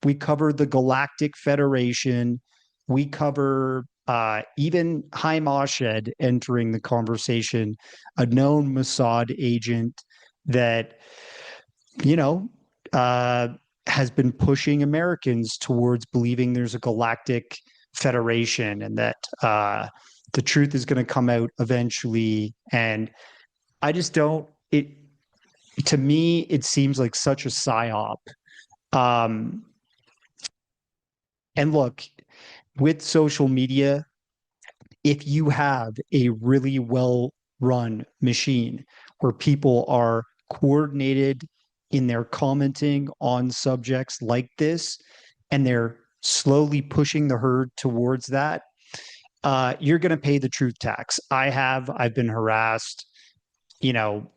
We cover the Galactic Federation. We cover even Haim Ashed entering the conversation, a known Mossad agent that, you know, has been pushing Americans towards believing there's a galactic federation and that the truth is going to come out eventually. And I just don't, to me, it seems like such a psyop. And look, with social media, if you have a really well-run machine where people are coordinated in their commenting on subjects like this, and they're slowly pushing the herd towards that, you're going to pay the truth tax. I've been harassed, you know,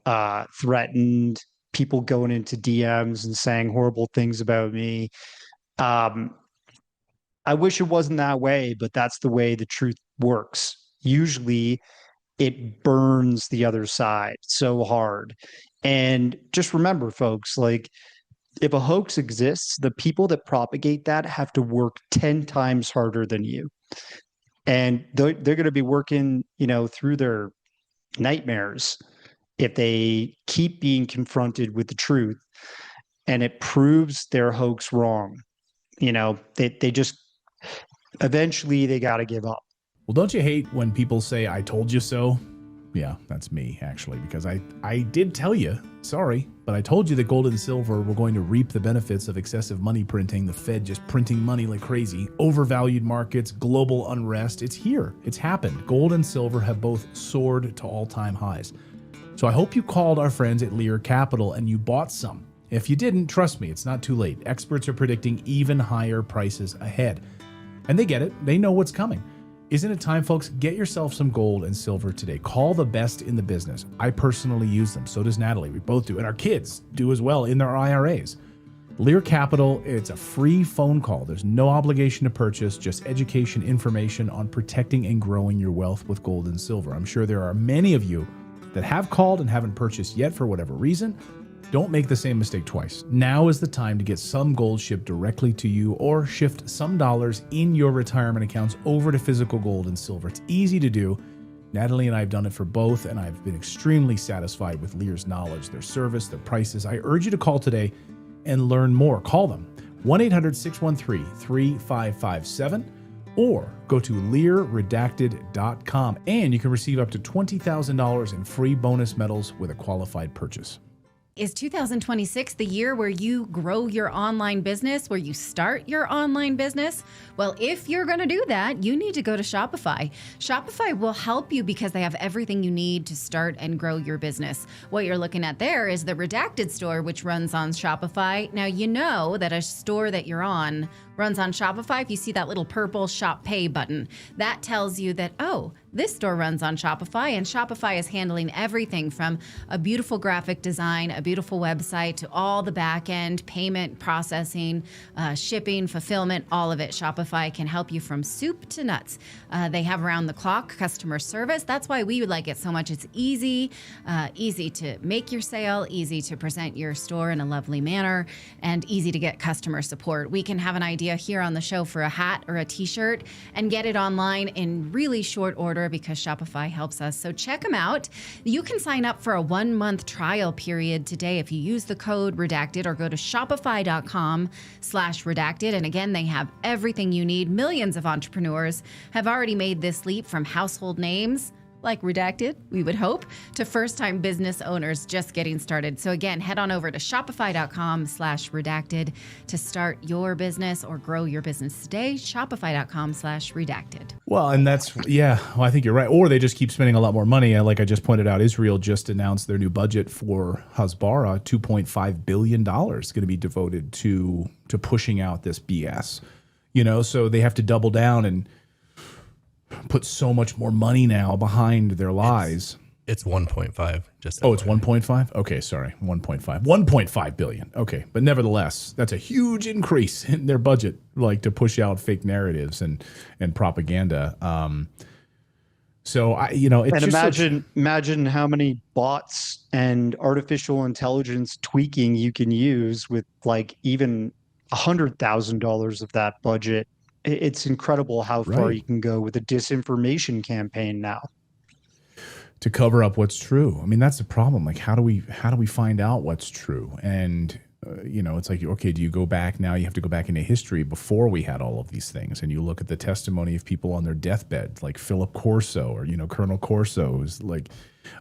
threatened, people going into DMs and saying horrible things about me. I wish it wasn't that way, but that's the way the truth works. Usually it burns the other side so hard. And just remember, folks, like, if a hoax exists, the people that propagate that have to work 10 times harder than you. And they're going to be working, you know, through their nightmares if they keep being confronted with the truth and it proves their hoax wrong. You know, they just, eventually they got to give up. Well, don't you hate when people say, I told you so? Yeah, that's me, actually, because I did tell you, sorry, but I told you that gold and silver were going to reap the benefits of excessive money printing, the Fed just printing money like crazy, overvalued markets, global unrest. It's here. It's happened. Gold and silver have both soared to all-time highs. So I hope you called our friends at Lear Capital and you bought some. If you didn't, trust me, it's not too late. Experts are predicting even higher prices ahead. And they get it. They know what's coming. Isn't it time, folks? Get yourself some gold and silver today. Call the best in the business. I personally use them. So does Natalie. We both do. And our kids do as well in their IRAs. Lear Capital, it's a free phone call. There's no obligation to purchase, just education information on protecting and growing your wealth with gold and silver. I'm sure there are many of you that have called and haven't purchased yet for whatever reason. Don't make the same mistake twice. Now is the time to get some gold shipped directly to you or shift some dollars in your retirement accounts over to physical gold and silver. It's easy to do. Natalie and I have done it for both, and I've been extremely satisfied with Lear's knowledge, their service, their prices. I urge you to call today and learn more. Call them 1-800-613-3557 or go to learredacted.com, and you can receive up to $20,000 in free bonus medals with a qualified purchase. Is 2026 the year where you grow your online business, where you start your online business? Well, if you're going to do that, you need to go to Shopify. Shopify will help you because they have everything you need to start and grow your business. What you're looking at there is the Redacted store, which runs on Shopify. Now, you know that a store that you're on runs on Shopify. If you see that little purple Shop Pay button, that tells you that, oh, this store runs on Shopify, and Shopify is handling everything from a beautiful graphic design, a beautiful website, to all the back end payment processing, shipping, fulfillment, all of it. Shopify can help you from soup to nuts. They have around the clock customer service. That's why we like it so much. It's easy, easy to make your sale, easy to present your store in a lovely manner, and easy to get customer support. We can have an idea here on the show for a hat or a t-shirt and get it online in really short order because Shopify helps us. So check them out. You can sign up for a 1-month trial period today if you use the code Redacted or go to shopify.com/redacted. And again, they have everything you need. Millions of entrepreneurs have already made this leap, from household names like Redacted, we would hope, to first-time business owners just getting started. So again, head on over to shopify.com/redacted to start your business or grow your business today. Shopify.com/redacted. Well, and that's, well, I think you're right. Or they just keep spending a lot more money. And like I just pointed out, Israel just announced their new budget for Hasbara, $2.5 billion going to be devoted to pushing out this BS. So they have to double down and put so much more money now behind their lies. It's 1.5. Just it's 1.5. Okay, sorry, 1.5 billion. Okay, but nevertheless, that's a huge increase in their budget, like to push out fake narratives and propaganda. So it's and imagine how many bots and artificial intelligence tweaking you can use with like even $100,000 of that budget. It's incredible how far you can go with a disinformation campaign now. To cover up what's true. I mean, that's the problem. Like, how do we find out what's true? And it's like, okay, do you go back now? You have to go back into history before we had all of these things, and you look at the testimony of people on their deathbed, like Philip Corso or Colonel Corso, is like,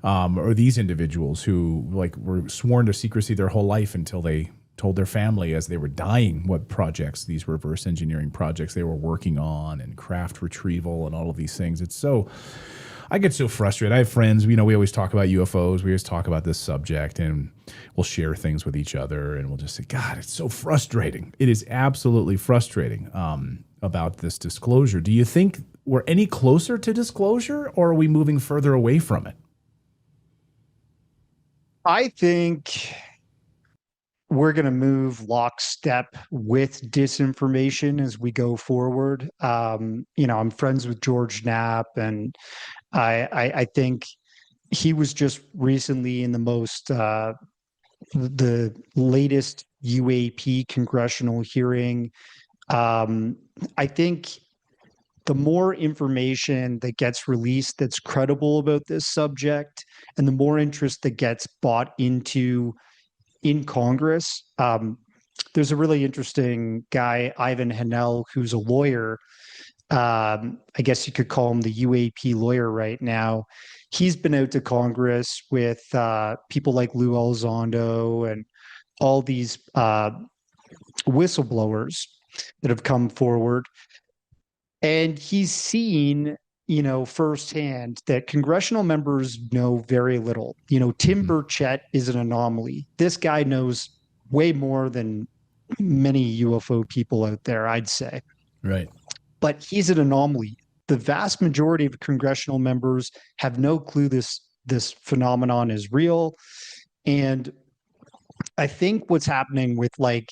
or these individuals who like were sworn to secrecy their whole life until they told their family as they were dying what projects, these reverse engineering projects they were working on, and craft retrieval and all of these things. I get so frustrated. I have friends, we always talk about UFOs. We always talk about this subject, and we'll share things with each other, and we'll just say, God, it's so frustrating. It is absolutely frustrating about this disclosure. Do you think we're any closer to disclosure, or are we moving further away from it? I think we're going to move lockstep with disinformation as we go forward. I'm friends with George Knapp, and I think he was just recently in the latest UAP congressional hearing. I think the more information that gets released that's credible about this subject, and the more interest that gets bought into in Congress. There's a really interesting guy, Ivan Hanel, who's a lawyer. I guess you could call him the UAP lawyer right now. He's been out to Congress with people like Lou Elizondo and all these whistleblowers that have come forward. And he's seen, firsthand that congressional members know very little. Tim Burchett is an anomaly. This guy knows way more than many UFO people out there, I'd say. Right. But he's an anomaly. The vast majority of congressional members have no clue this phenomenon is real. And I think what's happening with like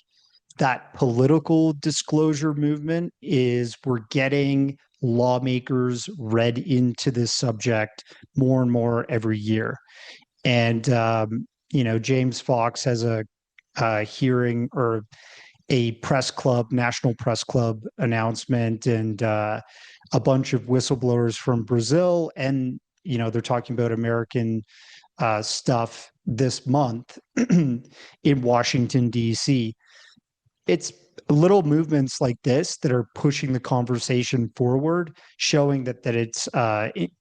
that political disclosure movement is we're getting lawmakers read into this subject more and more every year. And, James Fox has a hearing or a press club, National Press Club announcement, and a bunch of whistleblowers from Brazil and, they're talking about American stuff this month in Washington, D.C. It's little movements like this that are pushing the conversation forward, showing that it's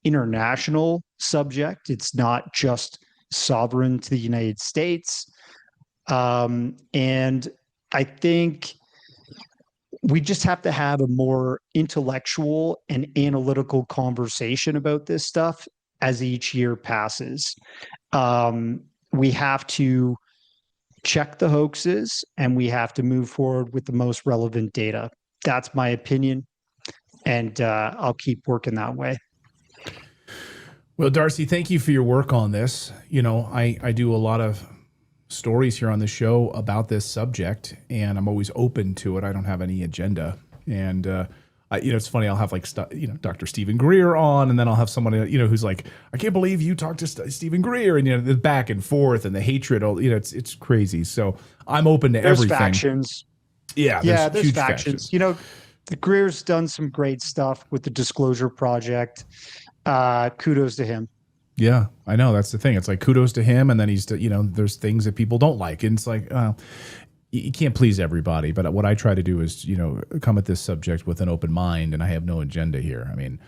international subject. It's not just sovereign to the United States. And I think we just have to have a more intellectual and analytical conversation about this stuff as each year passes. We have to check the hoaxes and we have to move forward with the most relevant data. That's my opinion. And I'll keep working that way. Well, Darcy, thank you for your work on this. I do a lot of stories here on the show about this subject, and I'm always open to it. I don't have any agenda. And, it's funny. I'll have Dr. Stephen Greer on, and then I'll have someone, who's like, I can't believe you talked to Stephen Greer, and, the back and forth and the hatred, it's crazy. So I'm open to there's everything. Factions. Yeah. There's huge factions. The Greer's done some great stuff with the Disclosure Project. Kudos to him. Yeah, I know. That's the thing. It's like kudos to him. And then there's things that people don't like. And it's like, you can't please everybody. But what I try to do is, come at this subject with an open mind. And I have no agenda here. I mean,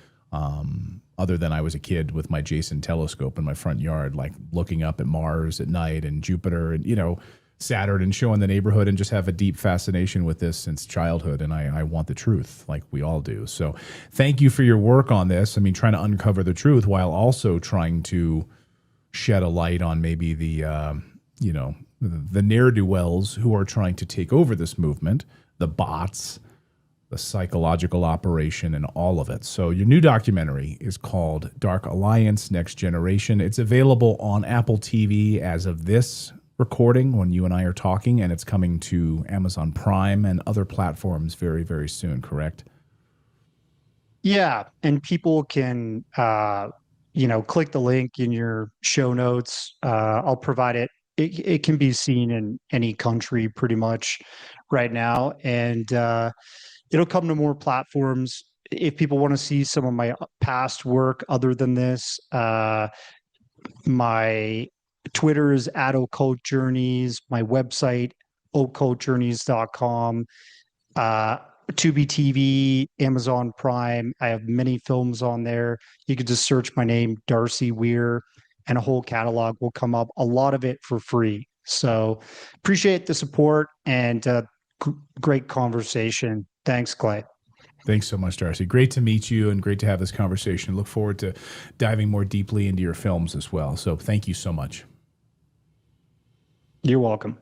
other than I was a kid with my Jason telescope in my front yard, like looking up at Mars at night and Jupiter and, Saturn and showing the neighborhood, and just have a deep fascination with this since childhood. And I want the truth like we all do. So thank you for your work on this. I mean, trying to uncover the truth while also trying to shed a light on maybe the ne'er-do-wells who are trying to take over this movement, the bots, the psychological operation, and all of it. So your new documentary is called Dark Alliance Next Generation. It's available on Apple TV as of this recording when you and I are talking, and it's coming to Amazon Prime and other platforms very, very soon, correct? Yeah, and people can, click the link in your show notes. I'll provide it. It can be seen in any country pretty much right now, and it'll come to more platforms. If people want to see some of my past work other than this, my Twitter is @OccultJourneys. My website, occultjourneys.com. Tubi TV, Amazon Prime. I have many films on there. You could just search my name, Darcy Weir, and a whole catalog will come up. A lot of it for free. So appreciate the support and great conversation. Thanks, Clay. Thanks so much, Darcy. Great to meet you and great to have this conversation. Look forward to diving more deeply into your films as well. So thank you so much. You're welcome.